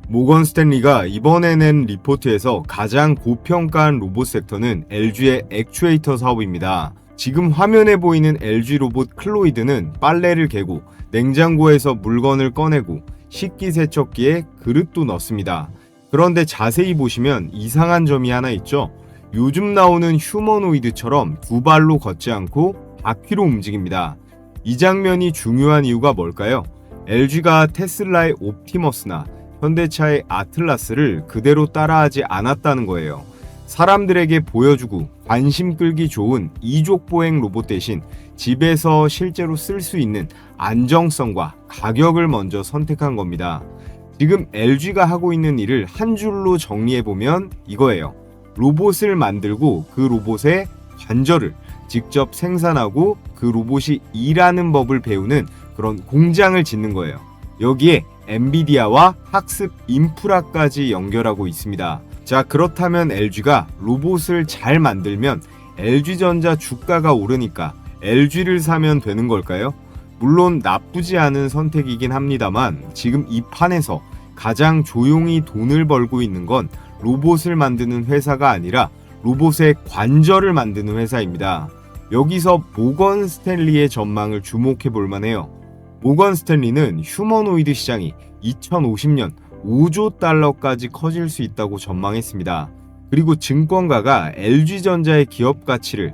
모건 스탠리가 이번에 낸 리포트에서 가장 고평가한 로봇 섹터는 LG의 액추에이터 사업입니다. 지금 화면에 보이는 LG 로봇 클로이드는 빨래를 개고 냉장고에서 물건을 꺼내고 식기세척기에 그릇도 넣습니다. 그런데 자세히 보시면 이상한 점이 하나 있죠. 요즘 나오는 휴머노이드처럼 두 발로 걷지 않고 바퀴로 움직입니다. 이 장면이 중요한 이유가 뭘까요? LG가 테슬라의 옵티머스나 현대차의 아틀라스를 그대로 따라하지 않았다는 거예요. 사람들에게 보여주고 관심 끌기 좋은 이족보행 로봇 대신 집에서 실제로 쓸 수 있는 안정성과 가격을 먼저 선택한 겁니다. 지금 LG가 하고 있는 일을 한 줄로 정리해보면 이거예요. 로봇을 만들고 그 로봇의 관절을 직접 생산하고 그 로봇이 일하는 법을 배우는 그런 공장을 짓는 거예요. 여기에 엔비디아와 학습 인프라까지 연결하고 있습니다. 자, 그렇다면 LG가 로봇을 잘 만들면 LG전자 주가가 오르니까 LG를 사면 되는 걸까요? 물론 나쁘지 않은 선택이긴 합니다만 지금 이 판에서 가장 조용히 돈을 벌고 있는 건 로봇을 만드는 회사가 아니라 로봇의 관절을 만드는 회사입니다. 여기서 모건 스탠리의 전망을 주목해 볼 만해요. 모건 스탠리는 휴머노이드 시장이 2050년 5조 달러까지 커질 수 있다고 전망했습니다. 그리고 증권가가 LG전자의 기업 가치를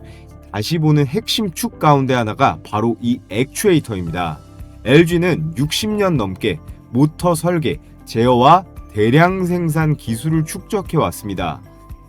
다시 보는 핵심 축 가운데 하나가 바로 이 액추에이터입니다. LG는 60년 넘게 모터 설계, 제어와 대량 생산 기술을 축적해 왔습니다.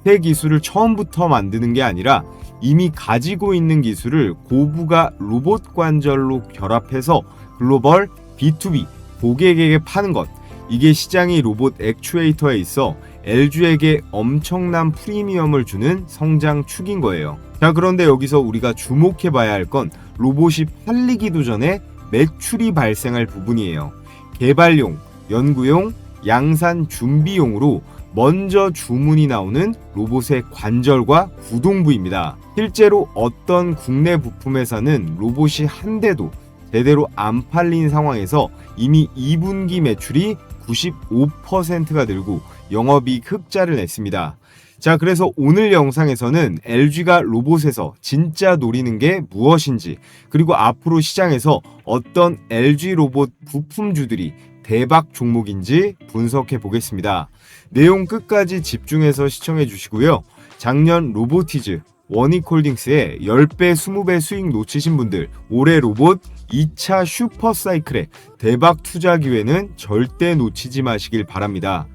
새 기술을 처음부터 만드는 게 아니라 이미 가지고 있는 기술을 고부가 로봇 관절로 결합해서 글로벌 B2B 고객에게 파는 것, 이게 시장이 로봇 액추에이터에 있어 LG에게 엄청난 프리미엄을 주는 성장 축인 거예요. 자, 그런데 여기서 우리가 주목해 봐야 할 건 로봇이 팔리기도 전에 매출이 발생할 부분이에요. 개발용, 연구용, 양산 준비용으로 먼저 주문이 나오는 로봇의 관절과 구동부입니다. 실제로 어떤 국내 부품 회사는 로봇이 한 대도 제대로 안 팔린 상황에서 이미 2분기 매출이 95%가 늘고 영업이익 흑자를 냈습니다. 자, 그래서 오늘 영상에서는 LG가 로봇에서 진짜 노리는 게 무엇인지, 그리고 앞으로 시장에서 어떤 LG 로봇 부품주들이 대박 종목인지 분석해 보겠습니다. 내용 끝까지 집중해서 시청해 주시고요. 작년 로보티즈, 원익홀딩스의 10배, 20배 수익 놓치신 분들, 올해 로봇 2차 슈퍼사이클의 대박 투자 기회는 절대 놓치지 마시길 바랍니다.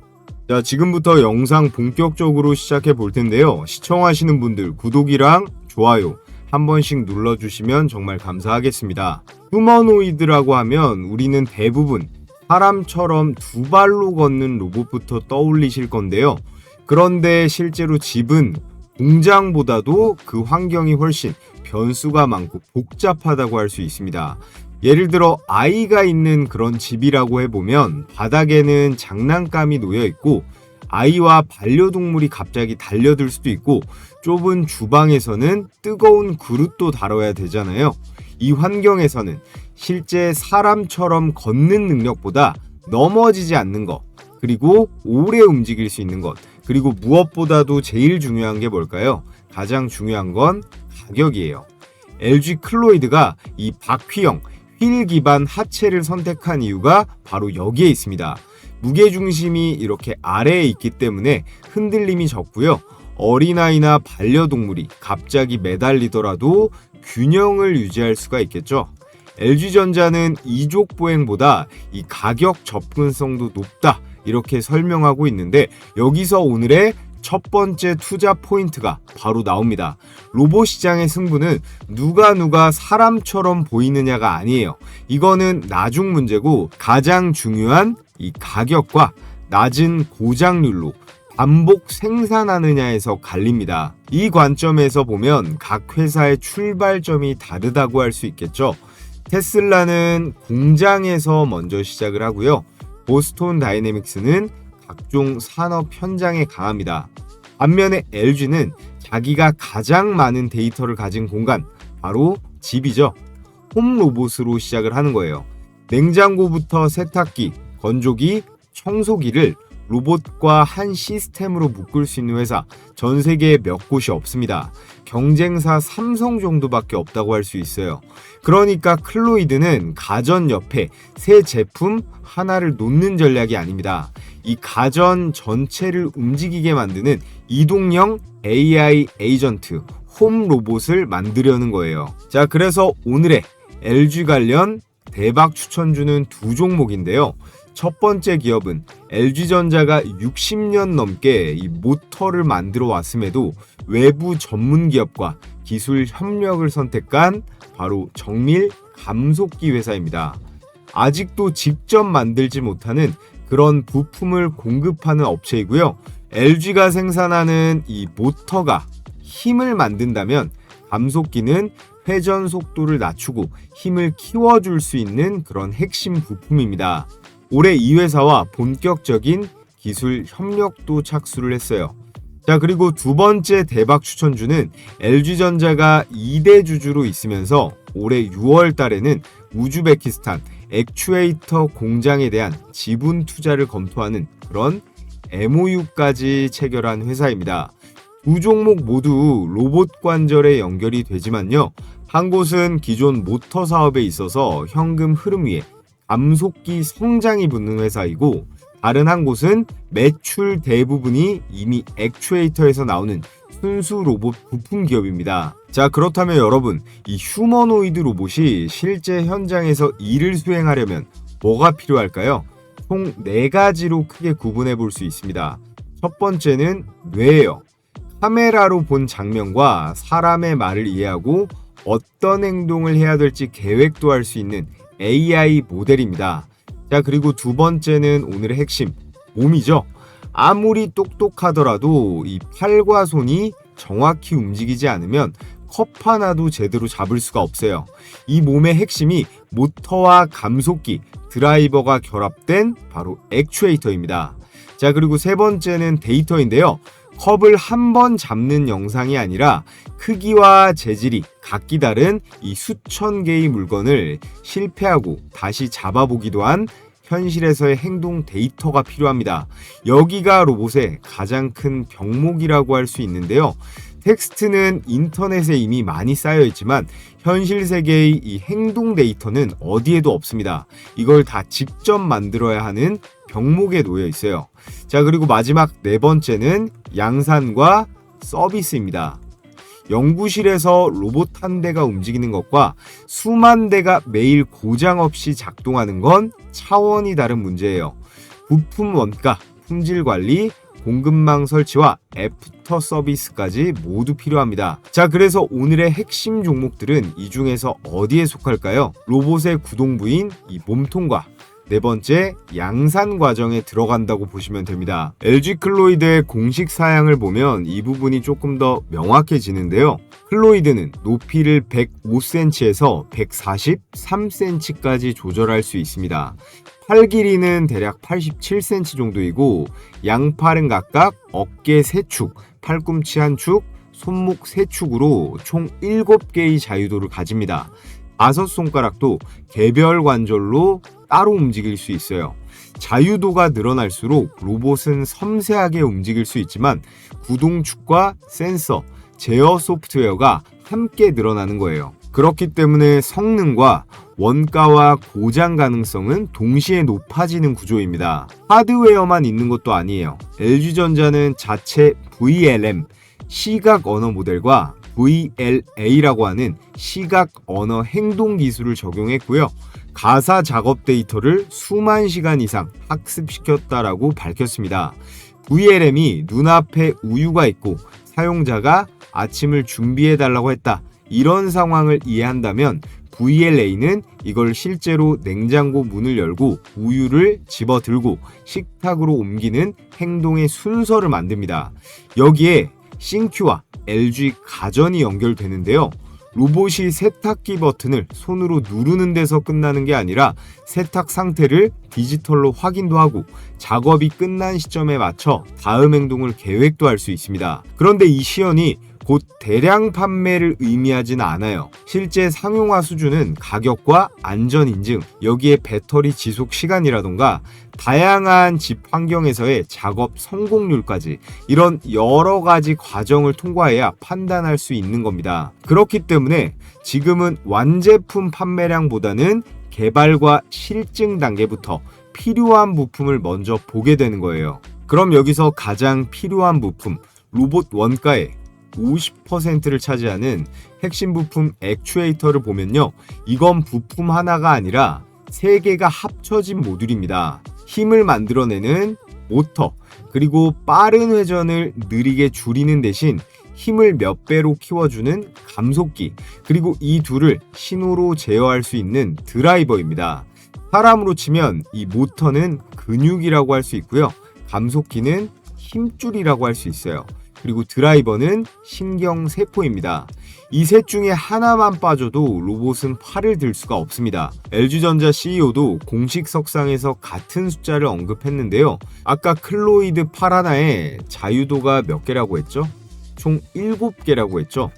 자, 지금부터 영상 본격적으로 시작해 볼 텐데요. 시청하시는 분들 구독이랑 좋아요 한 번씩 눌러주시면 정말 감사하겠습니다. 휴머노이드라고 하면 우리는 대부분 사람처럼 두 발로 걷는 로봇부터 떠올리실 건데요. 그런데 실제로 집은 공장보다도 그 환경이 훨씬 변수가 많고 복잡하다고 할 수 있습니다. 예를 들어 아이가 있는 그런 집이라고 해보면 바닥에는 장난감이 놓여 있고 아이와 반려동물이 갑자기 달려들 수도 있고 좁은 주방에서는 뜨거운 그릇도 다뤄야 되잖아요. 이 환경에서는 실제 사람처럼 걷는 능력보다 넘어지지 않는 것, 그리고 오래 움직일 수 있는 것, 그리고 무엇보다도 제일 중요한 게 뭘까요? 가장 중요한 건 가격이에요. LG 클로이드가 이 바퀴형 휠 기반 하체를 선택한 이유가 바로 여기에 있습니다. 무게중심이 이렇게 아래에 있기 때문에 흔들림이 적고요. 어린아이나 반려동물이 갑자기 매달리더라도 균형을 유지할 수가 있겠죠. LG전자는 이족 보행보다 이 가격 접근성도 높다, 이렇게 설명하고 있는데 여기서 오늘의 첫 번째 투자 포인트가 바로 나옵니다. 로봇 시장의 승부는 누가 사람처럼 보이느냐가 아니에요. 이거는 나중 문제고 가장 중요한 이 가격과 낮은 고장률로 반복 생산하느냐에서 갈립니다. 이 관점에서 보면 각 회사의 출발점이 다르다고 할 수 있겠죠. 테슬라는 공장에서 먼저 시작을 하고요. 보스톤 다이내믹스는 각종 산업 현장에 강합니다. 반면에 LG는 자기가 가장 많은 데이터를 가진 공간, 바로 집이죠. 홈 로봇으로 시작을 하는 거예요. 냉장고부터 세탁기, 건조기, 청소기를 로봇과 한 시스템으로 묶을 수 있는 회사 전 세계에 몇 곳이 없습니다. 경쟁사 삼성 정도밖에 없다고 할 수 있어요. 그러니까 클로이드는 가전 옆에 새 제품 하나를 놓는 전략이 아닙니다. 이 가전 전체를 움직이게 만드는 이동형 AI 에이전트 홈 로봇을 만들려는 거예요. 자, 그래서 오늘의 LG 관련 대박 추천주는 두 종목인데요. 첫 번째 기업은 LG전자가 60년 넘게 이 모터를 만들어 왔음에도 외부 전문 기업과 기술 협력을 선택한 바로 정밀 감속기 회사입니다. 아직도 직접 만들지 못하는 그런 부품을 공급하는 업체이고요. LG가 생산하는 이 모터가 힘을 만든다면 감속기는 회전 속도를 낮추고 힘을 키워줄 수 있는 그런 핵심 부품입니다. 올해 이 회사와 본격적인 기술 협력도 착수를 했어요. 자, 그리고 두 번째 대박 추천주는 LG전자가 2대 주주로 있으면서 올해 6월 달에는 우즈베키스탄 액추에이터 공장에 대한 지분 투자를 검토하는 그런 MOU까지 체결한 회사입니다. 두 종목 모두 로봇 관절에 연결이 되지만요. 한 곳은 기존 모터 사업에 있어서 현금 흐름 위에 감속기 성장이 붙는 회사이고, 다른 한 곳은 매출 대부분이 이미 액추에이터에서 나오는 순수 로봇 부품 기업입니다. 자, 그렇다면 여러분, 이 휴머노이드 로봇이 실제 현장에서 일을 수행하려면 뭐가 필요할까요? 총 4가지로 크게 구분해 볼 수 있습니다. 첫 번째는 뇌예요. 카메라로 본 장면과 사람의 말을 이해하고 어떤 행동을 해야 될지 계획도 할 수 있는 AI 모델입니다. 자, 그리고 두 번째는 오늘의 핵심, 몸이죠. 아무리 똑똑하더라도 이 팔과 손이 정확히 움직이지 않으면 컵 하나도 제대로 잡을 수가 없어요. 이 몸의 핵심이 모터와 감속기, 드라이버가 결합된 바로 액추에이터입니다. 자, 그리고 세 번째는 데이터인데요. 컵을 한 번 잡는 영상이 아니라 크기와 재질이 각기 다른 이 수천 개의 물건을 실패하고 다시 잡아보기도 한 현실에서의 행동 데이터가 필요합니다. 여기가 로봇의 가장 큰 병목이라고 할 수 있는데요. 텍스트는 인터넷에 이미 많이 쌓여 있지만 현실 세계의 이 행동 데이터는 어디에도 없습니다. 이걸 다 직접 만들어야 하는 병목에 놓여 있어요. 자, 그리고 마지막 네 번째는 양산과 서비스입니다. 연구실에서 로봇 한 대가 움직이는 것과 수만 대가 매일 고장 없이 작동하는 건 차원이 다른 문제예요. 부품 원가, 품질 관리, 공급망 설치와 애프터 서비스까지 모두 필요합니다. 자, 그래서 오늘의 핵심 종목들은 이 중에서 어디에 속할까요? 로봇의 구동부인 이 몸통과 네 번째, 양산 과정에 들어간다고 보시면 됩니다. LG 클로이드의 공식 사양을 보면 이 부분이 조금 더 명확해지는데요. 클로이드는 높이를 105cm에서 143cm까지 조절할 수 있습니다. 팔 길이는 대략 87cm 정도이고, 양팔은 각각 어깨 3축, 팔꿈치 1축, 손목 3축으로 총 7개의 자유도를 가집니다. 5손가락도 개별 관절로 따로 움직일 수 있어요. 자유도가 늘어날수록 로봇은 섬세하게 움직일 수 있지만 구동축과 센서, 제어 소프트웨어가 함께 늘어나는 거예요. 그렇기 때문에 성능과 원가와 고장 가능성은 동시에 높아지는 구조입니다. 하드웨어만 있는 것도 아니에요. LG전자는 자체 VLM, 시각 언어 모델과 VLA라고 하는 시각 언어 행동 기술을 적용했고요. 가사 작업 데이터를 수만 시간 이상 학습시켰다라고 밝혔습니다. VLM이 눈앞에 우유가 있고 사용자가 아침을 준비해달라고 했다. 이런 상황을 이해한다면 VLA는 이걸 실제로 냉장고 문을 열고 우유를 집어들고 식탁으로 옮기는 행동의 순서를 만듭니다. 여기에 싱큐와 LG 가전이 연결되는데요. 로봇이 세탁기 버튼을 손으로 누르는 데서 끝나는 게 아니라 세탁 상태를 디지털로 확인도 하고 작업이 끝난 시점에 맞춰 다음 행동을 계획도 할 수 있습니다. 그런데 이 시연이 곧 대량 판매를 의미하지는 않아요. 실제 상용화 수준은 가격과 안전 인증, 여기에 배터리 지속 시간이라던가 다양한 집 환경에서의 작업 성공률까지 이런 여러 가지 과정을 통과해야 판단할 수 있는 겁니다. 그렇기 때문에 지금은 완제품 판매량보다는 개발과 실증 단계부터 필요한 부품을 먼저 보게 되는 거예요. 그럼 여기서 가장 필요한 부품, 로봇 원가의 50%를 차지하는 핵심 부품 액추에이터를 보면요. 이건 부품 하나가 아니라 3개가 합쳐진 모듈입니다. 힘을 만들어내는 모터, 그리고 빠른 회전을 느리게 줄이는 대신 힘을 몇 배로 키워주는 감속기, 그리고 이 둘을 신호로 제어할 수 있는 드라이버입니다. 사람으로 치면 이 모터는 근육이라고 할 수 있고요. 감속기는 힘줄이라고 할 수 있어요. 그리고 드라이버는 신경세포입니다. 이 셋 중에 하나만 빠져도 로봇은 팔을 들 수가 없습니다. LG전자 CEO도 공식 석상에서 같은 숫자를 언급했는데요. 아까 클로이드 팔 하나에 자유도가 몇 개라고 했죠? 총 7개라고 했죠.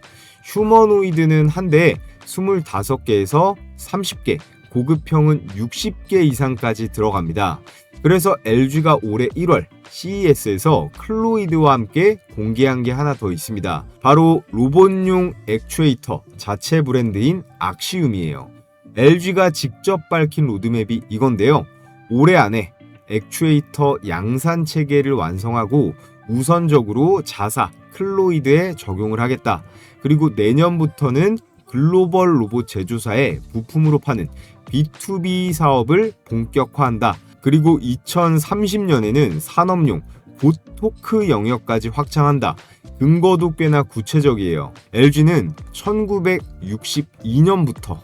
휴머노이드는 한 대에 25개에서 30개, 고급형은 60개 이상까지 들어갑니다. 그래서 LG가 올해 1월 CES에서 클로이드와 함께 공개한 게 하나 더 있습니다. 바로 로봇용 액추에이터 자체 브랜드인 악시움이에요. LG가 직접 밝힌 로드맵이 이건데요. 올해 안에 액추에이터 양산 체계를 완성하고 우선적으로 자사 클로이드에 적용을 하겠다. 그리고 내년부터는 글로벌 로봇 제조사에 부품으로 파는 B2B 사업을 본격화한다. 그리고 2030년에는 산업용 고토크 영역까지 확장한다. 근거도 꽤나 구체적이에요. LG는 1962년부터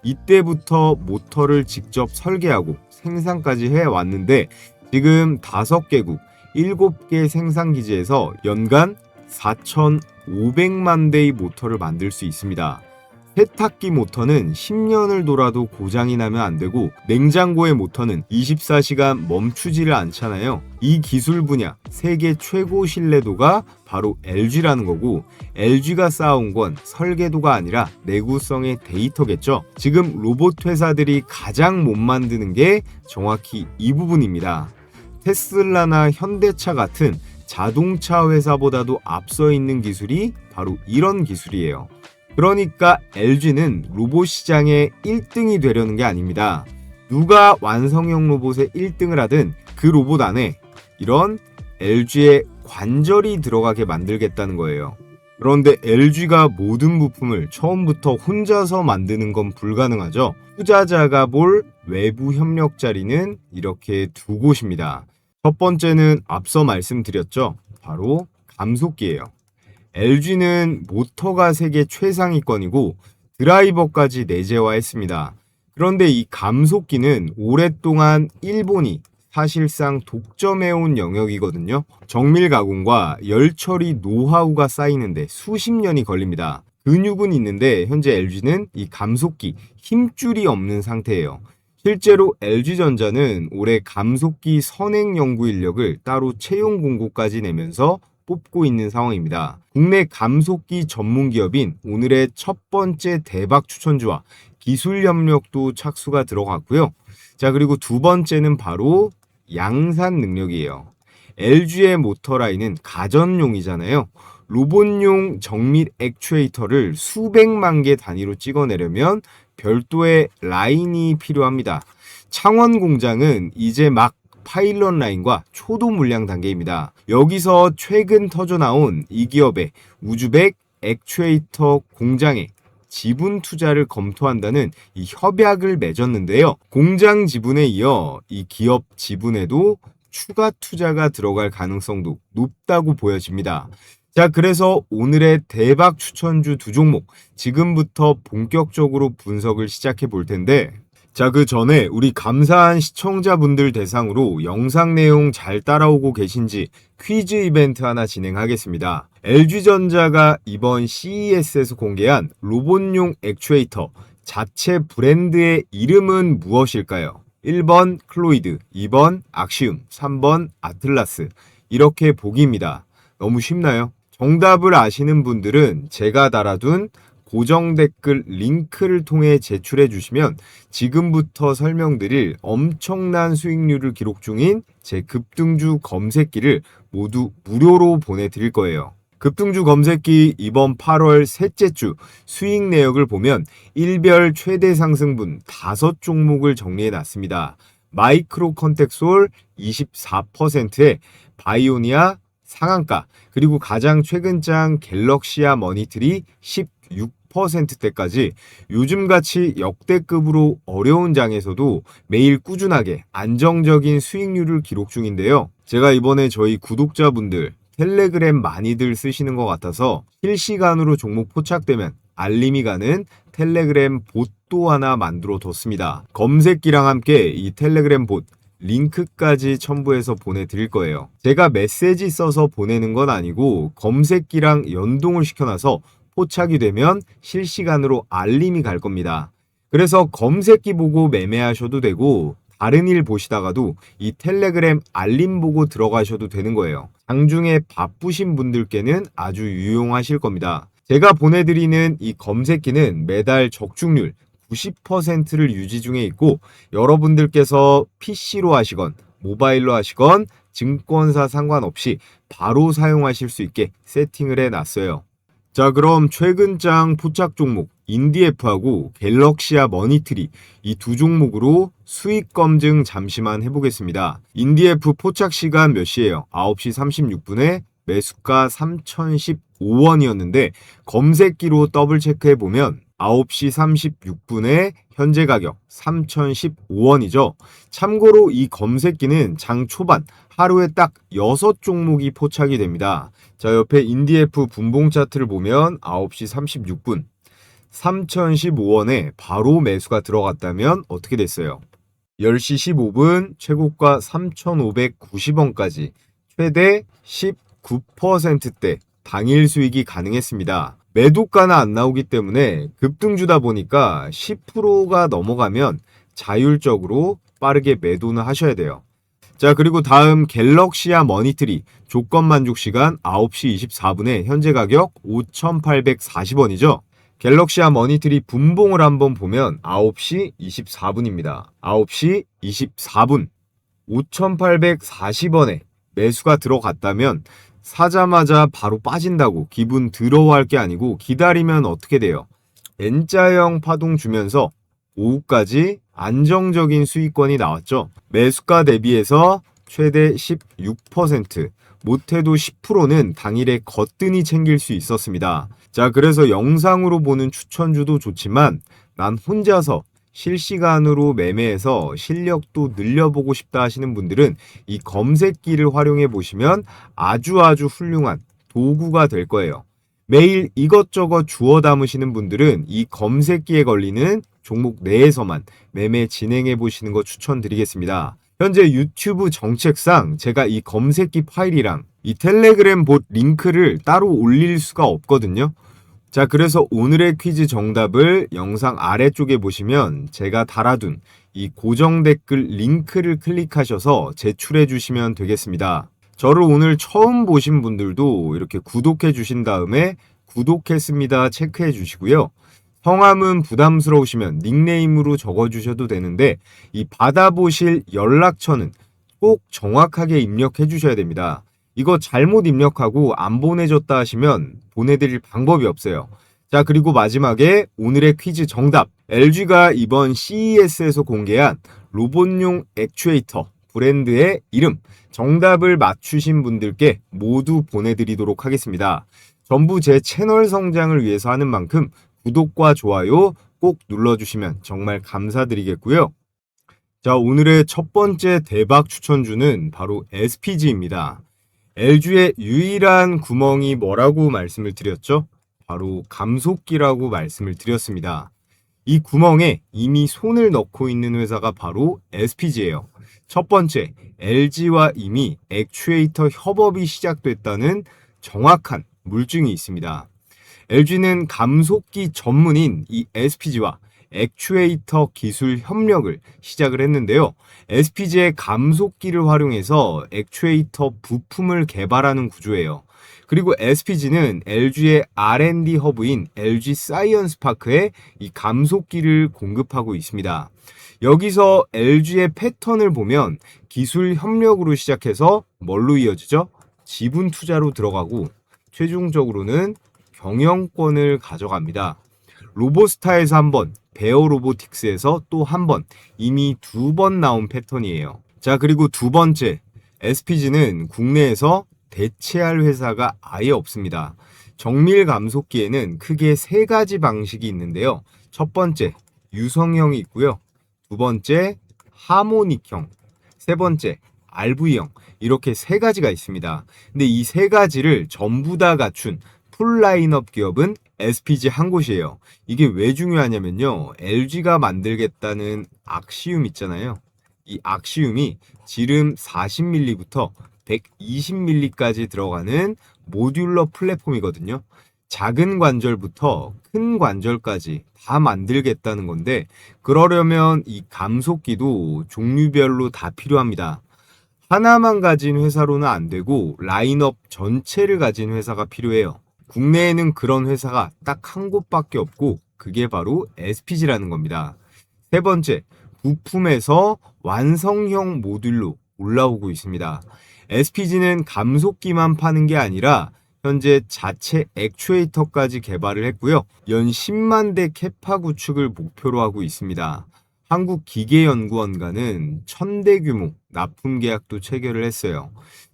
이때부터 모터를 직접 설계하고 생산까지 해왔는데 지금 5개국 7개 생산기지에서 연간 4,500만 대의 모터를 만들 수 있습니다. 세탁기 모터는 10년을 돌아도 고장이 나면 안 되고 냉장고의 모터는 24시간 멈추지를 않잖아요. 이 기술 분야 세계 최고 신뢰도가 바로 LG라는 거고 LG가 쌓아온 건 설계도가 아니라 내구성의 데이터겠죠. 지금 로봇 회사들이 가장 못 만드는 게 정확히 이 부분입니다. 테슬라나 현대차 같은 자동차 회사보다도 앞서 있는 기술이 바로 이런 기술이에요. 그러니까 LG는 로봇 시장의 1등이 되려는 게 아닙니다. 누가 완성형 로봇의 1등을 하든 그 로봇 안에 이런 LG의 관절이 들어가게 만들겠다는 거예요. 그런데 LG가 모든 부품을 처음부터 혼자서 만드는 건 불가능하죠. 투자자가 볼 외부 협력 자리는 이렇게 두 곳입니다. 첫 번째는 앞서 말씀드렸죠. 바로 감속기예요. LG는 모터가 세계 최상위권이고 드라이버까지 내재화했습니다. 그런데 이 감속기는 오랫동안 일본이 사실상 독점해온 영역이거든요. 정밀 가공과 열 처리 노하우가 쌓이는데 수십 년이 걸립니다. 근육은 있는데 현재 LG는 이 감속기, 힘줄이 없는 상태예요. 실제로 LG전자는 올해 감속기 선행 연구 인력을 따로 채용 공고까지 내면서 뽑고 있는 상황입니다. 국내 감속기 전문 기업인 오늘의 첫 번째 대박 추천주와 기술 협력도 착수가 들어갔고요. 자, 그리고 두 번째는 바로 양산 능력이에요. LG의 모터라인은 가전용이잖아요. 로봇용 정밀 액추에이터를 수백만 개 단위로 찍어내려면 별도의 라인이 필요합니다. 창원 공장은 이제 막 파일럿 라인과 초도 물량 단계입니다. 여기서 최근 터져나온 이 기업의 우즈벡 액추에이터 공장에 지분 투자를 검토한다는 이 협약을 맺었는데요. 공장 지분에 이어 이 기업 지분에도 추가 투자가 들어갈 가능성도 높다고 보여집니다. 자, 그래서 오늘의 대박 추천주 두 종목 지금부터 본격적으로 분석을 시작해 볼 텐데, 자, 그 전에 우리 감사한 시청자분들 대상으로 영상 내용 잘 따라오고 계신지 퀴즈 이벤트 하나 진행하겠습니다. LG전자가 이번 CES에서 공개한 로봇용 액추에이터 자체 브랜드의 이름은 무엇일까요? 1번 클로이드, 2번 악시움, 3번 아틀라스. 이렇게 보기입니다. 너무 쉽나요? 정답을 아시는 분들은 제가 달아둔 고정 댓글 링크를 통해 제출해 주시면 지금부터 설명드릴 엄청난 수익률을 기록 중인 제 급등주 검색기를 모두 무료로 보내드릴 거예요. 급등주 검색기 이번 8월 셋째 주 수익 내역을 보면 일별 최대 상승분 5종목을 정리해 놨습니다. 마이크로 컨텍솔 24%에 바이오니아 상한가, 그리고 가장 최근 장 갤럭시아 머니트리 16%대까지 요즘같이 역대급으로 어려운 장에서도 매일 꾸준하게 안정적인 수익률을 기록 중인데요. 제가 이번에 저희 구독자분들 텔레그램 많이들 쓰시는 것 같아서 실시간으로 종목 포착되면 알림이 가는 텔레그램 봇도 하나 만들어 뒀습니다. 검색기랑 함께 이 텔레그램 봇 링크까지 첨부해서 보내드릴 거예요. 제가 메시지 써서 보내는 건 아니고 검색기랑 연동을 시켜놔서 포착이 되면 실시간으로 알림이 갈 겁니다. 그래서 검색기 보고 매매하셔도 되고 다른 일 보시다가도 이 텔레그램 알림 보고 들어가셔도 되는 거예요. 장중에 바쁘신 분들께는 아주 유용하실 겁니다. 제가 보내드리는 이 검색기는 매달 적중률 90%를 유지 중에 있고, 여러분들께서 PC로 하시건 모바일로 하시건 증권사 상관없이 바로 사용하실 수 있게 세팅을 해놨어요. 자, 그럼 최근 장 포착 종목 인디에프하고 갤럭시아 머니트리 이 두 종목으로 수익 검증 잠시만 해보겠습니다. 인디에프 포착 시간 몇 시예요? 9시 36분에 매수가 3015원이었는데 검색기로 더블 체크해 보면 9시 36분에 현재 가격 3015원이죠. 참고로 이 검색기는 장 초반 하루에 딱 6종목이 포착이 됩니다. 자, 옆에 인디에프 분봉 차트를 보면 9시 36분 3015원에 바로 매수가 들어갔다면 어떻게 됐어요? 10시 15분 최고가 3590원까지 최대 19%대 당일 수익이 가능했습니다. 매도가는 안 나오기 때문에 급등주다 보니까 10%가 넘어가면 자율적으로 빠르게 매도는 하셔야 돼요. 자, 그리고 다음 갤럭시아 머니트리 조건 만족 시간 9시 24분에 현재 가격 5,840원이죠. 갤럭시아 머니트리 분봉을 한번 보면 9시 24분입니다. 9시 24분 5,840원에 매수가 들어갔다면 사자마자 바로 빠진다고 기분 더러워할 게 아니고 기다리면 어떻게 돼요? N자형 파동 주면서 오후까지 안정적인 수익권이 나왔죠. 매수가 대비해서 최대 16%, 못해도 10%는 당일에 거뜬히 챙길 수 있었습니다. 자, 그래서 영상으로 보는 추천주도 좋지만 난 혼자서 실시간으로 매매해서 실력도 늘려보고 싶다 하시는 분들은 이 검색기를 활용해 보시면 아주 훌륭한 도구가 될 거예요. 매일 이것저것 주워 담으시는 분들은 이 검색기에 걸리는 종목 내에서만 매매 진행해 보시는 거 추천드리겠습니다. 현재 유튜브 정책상 제가 이 검색기 파일이랑 이 텔레그램 봇 링크를 따로 올릴 수가 없거든요. 자, 그래서 오늘의 퀴즈 정답을 영상 아래쪽에 보시면 제가 달아둔 이 고정 댓글 링크를 클릭하셔서 제출해 주시면 되겠습니다. 저를 오늘 처음 보신 분들도 이렇게 구독해 주신 다음에 구독했습니다 체크해 주시고요. 성함은 부담스러우시면 닉네임으로 적어주셔도 되는데 이 받아보실 연락처는 꼭 정확하게 입력해 주셔야 됩니다. 이거 잘못 입력하고 안 보내줬다 하시면 보내드릴 방법이 없어요. 자, 그리고 마지막에 오늘의 퀴즈 정답. LG가 이번 CES에서 공개한 로봇용 액추에이터 브랜드의 이름 정답을 맞추신 분들께 모두 보내드리도록 하겠습니다. 전부 제 채널 성장을 위해서 하는 만큼 구독과 좋아요 꼭 눌러주시면 정말 감사드리겠고요. 자, 오늘의 첫 번째 대박 추천주는 바로 SPG입니다. LG의 유일한 구멍이 뭐라고 말씀을 드렸죠? 바로 감속기라고 말씀을 드렸습니다. 이 구멍에 이미 손을 넣고 있는 회사가 바로 SPG예요. 첫 번째, LG와 이미 액추에이터 협업이 시작됐다는 정확한 물증이 있습니다. LG는 감속기 전문인 이 SPG와 액추에이터 기술 협력을 시작을 했는데요. SPG의 감속기를 활용해서 액추에이터 부품을 개발하는 구조예요. 그리고 SPG는 LG의 R&D 허브인 LG 사이언스 파크에 이 감속기를 공급하고 있습니다. 여기서 LG의 패턴을 보면 기술 협력으로 시작해서 뭘로 이어지죠? 지분 투자로 들어가고 최종적으로는 경영권을 가져갑니다. 로보스타에서 한 번, 베어 로보틱스에서 또 한 번, 이미 2번 나온 패턴이에요. 자, 그리고 두 번째, SPG는 국내에서 대체할 회사가 아예 없습니다. 정밀 감속기에는 크게 세 가지 방식이 있는데요. 첫 번째, 유성형이 있고요. 두 번째, 하모닉형, 세 번째, RV형, 이렇게 세 가지가 있습니다. 근데 이 세 가지를 전부 다 갖춘 풀 라인업 기업은 SPG 한 곳이에요. 이게 왜 중요하냐면요. LG가 만들겠다는 악시움 있잖아요. 이 악시움이 지름 40mm부터 120mm까지 들어가는 모듈러 플랫폼이거든요. 작은 관절부터 큰 관절까지 다 만들겠다는 건데, 그러려면 이 감속기도 종류별로 다 필요합니다. 하나만 가진 회사로는 안 되고 라인업 전체를 가진 회사가 필요해요. 국내에는 그런 회사가 딱 한 곳밖에 없고 그게 바로 SPG라는 겁니다. 세 번째, 부품에서 완성형 모듈로 올라오고 있습니다. SPG는 감속기만 파는 게 아니라 현재 자체 액추에이터까지 개발을 했고요. 연 10만 대 캐파 구축을 목표로 하고 있습니다. 한국기계연구원과는 1000대 규모 납품 계약도 체결을 했어요.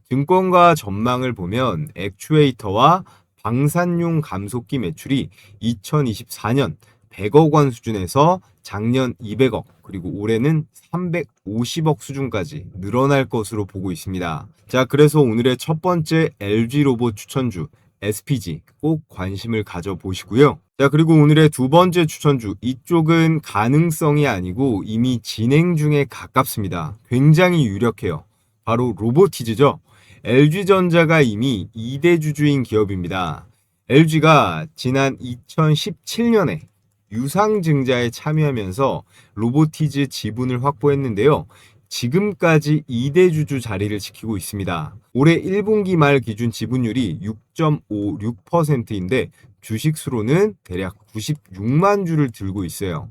증권가 전망을 보면 액추에이터와 방산용 감속기 매출이 2024년 100억 원 수준에서 작년 200억, 그리고 올해는 350억 수준까지 늘어날 것으로 보고 있습니다. 자, 그래서 오늘의 첫 번째 LG 로봇 추천주 SPG 꼭 관심을 가져보시고요. 자, 그리고 오늘의 두 번째 추천주, 이쪽은 가능성이 아니고 이미 진행 중에 가깝습니다. 굉장히 유력해요. 바로 로보티즈죠. LG전자가 이미 2대 주주인 기업입니다. LG가 지난 2017년에 유상증자에 참여하면서 로보티즈 지분을 확보했는데요. 지금까지 2대 주주 자리를 지키고 있습니다. 올해 1분기 말 기준 지분율이 6.56%인데 주식수로는 대략 96만 주를 들고 있어요.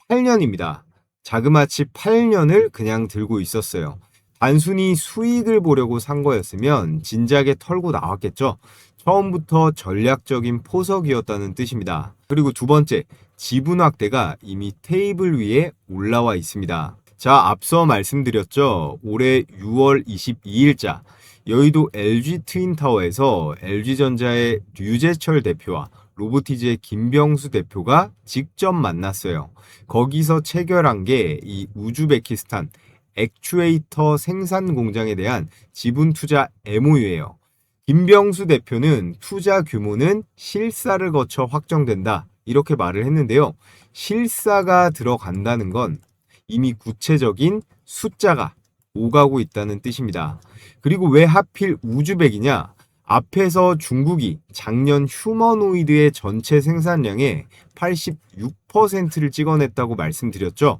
8년입니다. 자그마치 8년을 그냥 들고 있었어요. 단순히 수익을 보려고 산 거였으면 진작에 털고 나왔겠죠. 처음부터 전략적인 포석이었다는 뜻입니다. 그리고 두 번째, 지분 확대가 이미 테이블 위에 올라와 있습니다. 자, 앞서 말씀드렸죠. 올해 6월 22일자 여의도 LG 트윈타워에서 LG전자의 류재철 대표와 로보티즈의 김병수 대표가 직접 만났어요. 거기서 체결한 게 이 우즈베키스탄 액추에이터 생산 공장에 대한 지분 투자 MOU예요. 김병수 대표는 투자 규모는 실사를 거쳐 확정된다, 이렇게 말을 했는데요. 실사가 들어간다는 건 이미 구체적인 숫자가 오가고 있다는 뜻입니다. 그리고 왜 하필 우즈벡이냐? 앞에서 중국이 작년 휴머노이드의 전체 생산량의 86%를 찍어냈다고 말씀드렸죠.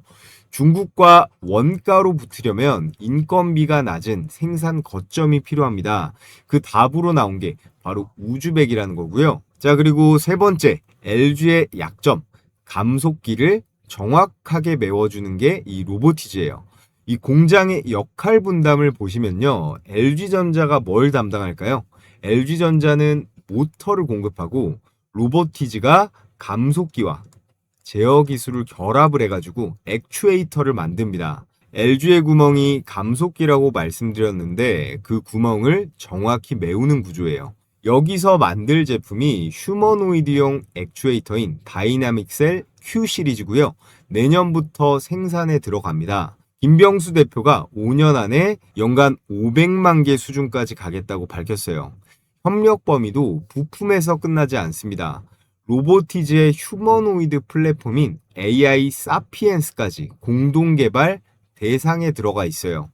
중국과 원가로 붙으려면 인건비가 낮은 생산 거점이 필요합니다. 그 답으로 나온 게 바로 우즈벡이라는 거고요. 자, 그리고 세 번째, LG의 약점, 감속기를 정확하게 메워주는 게 이 로보티즈예요. 이 공장의 역할 분담을 보시면요. LG전자가 뭘 담당할까요? LG전자는 모터를 공급하고 로보티즈가 감속기와 제어 기술을 결합을 해가지고 액추에이터를 만듭니다. LG의 구멍이 감속기라고 말씀드렸는데 그 구멍을 정확히 메우는 구조예요. 여기서 만들 제품이 휴머노이드용 액추에이터인 다이나믹셀 Q 시리즈고요. 내년부터 생산에 들어갑니다. 김병수 대표가 5년 안에 연간 500만 개 수준까지 가겠다고 밝혔어요. 협력 범위도 부품에서 끝나지 않습니다. 로보티즈의 휴머노이드 플랫폼인 AI 사피엔스까지 공동 개발 대상에 들어가 있어요.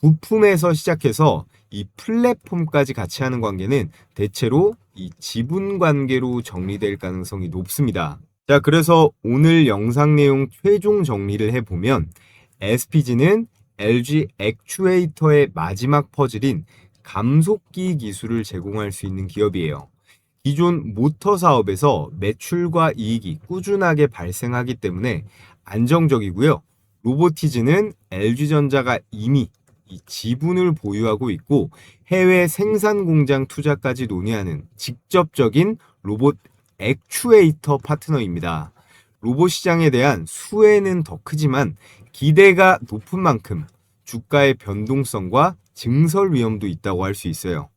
부품에서 시작해서 이 플랫폼까지 같이 하는 관계는 대체로 이 지분 관계로 정리될 가능성이 높습니다. 자, 그래서 오늘 영상 내용 최종 정리를 해보면 SPG는 LG 액추에이터의 마지막 퍼즐인 감속기 기술을 제공할 수 있는 기업이에요. 기존 모터 사업에서 매출과 이익이 꾸준하게 발생하기 때문에 안정적이고요. 로보티즈는 LG전자가 이미 이 지분을 보유하고 있고 해외 생산 공장 투자까지 논의하는 직접적인 로봇 액추에이터 파트너입니다. 로봇 시장에 대한 수혜는 더 크지만 기대가 높은 만큼 주가의 변동성과 증설 위험도 있다고 할 수 있어요.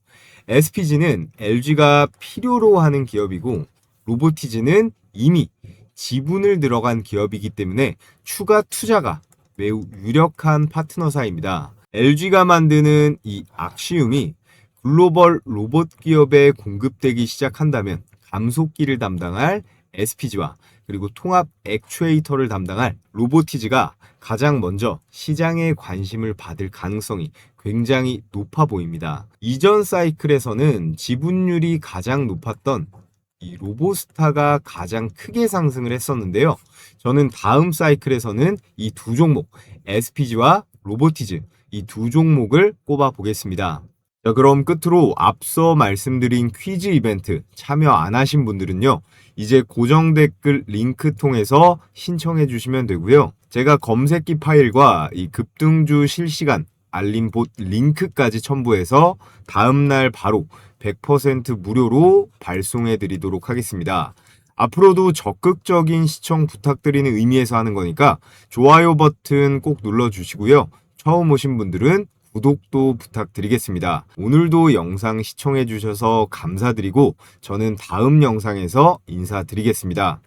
SPG는 LG가 필요로 하는 기업이고 로보티즈는 이미 지분을 들어간 기업이기 때문에 추가 투자가 매우 유력한 파트너사입니다. LG가 만드는 이 악시움이 글로벌 로봇 기업에 공급되기 시작한다면 감속기를 담당할 SPG와 그리고 통합 액추에이터를 담당할 로보티즈가 가장 먼저 시장의 관심을 받을 가능성이 굉장히 높아 보입니다. 이전 사이클에서는 지분율이 가장 높았던 이 로보스타가 가장 크게 상승을 했었는데요. 저는 다음 사이클에서는 이 두 종목, SPG와 로보티즈, 이 두 종목을 꼽아 보겠습니다. 자, 그럼 끝으로 앞서 말씀드린 퀴즈 이벤트 참여 안 하신 분들은요, 이제 고정 댓글 링크 통해서 신청해 주시면 되고요. 제가 검색기 파일과 이 급등주 실시간 알림 봇 링크까지 첨부해서 다음날 바로 100% 무료로 발송해 드리도록 하겠습니다. 앞으로도 적극적인 시청 부탁드리는 의미에서 하는 거니까 좋아요 버튼 꼭 눌러주시고요. 처음 오신 분들은 구독도 부탁드리겠습니다. 오늘도 영상 시청해 주셔서 감사드리고 저는 다음 영상에서 인사드리겠습니다.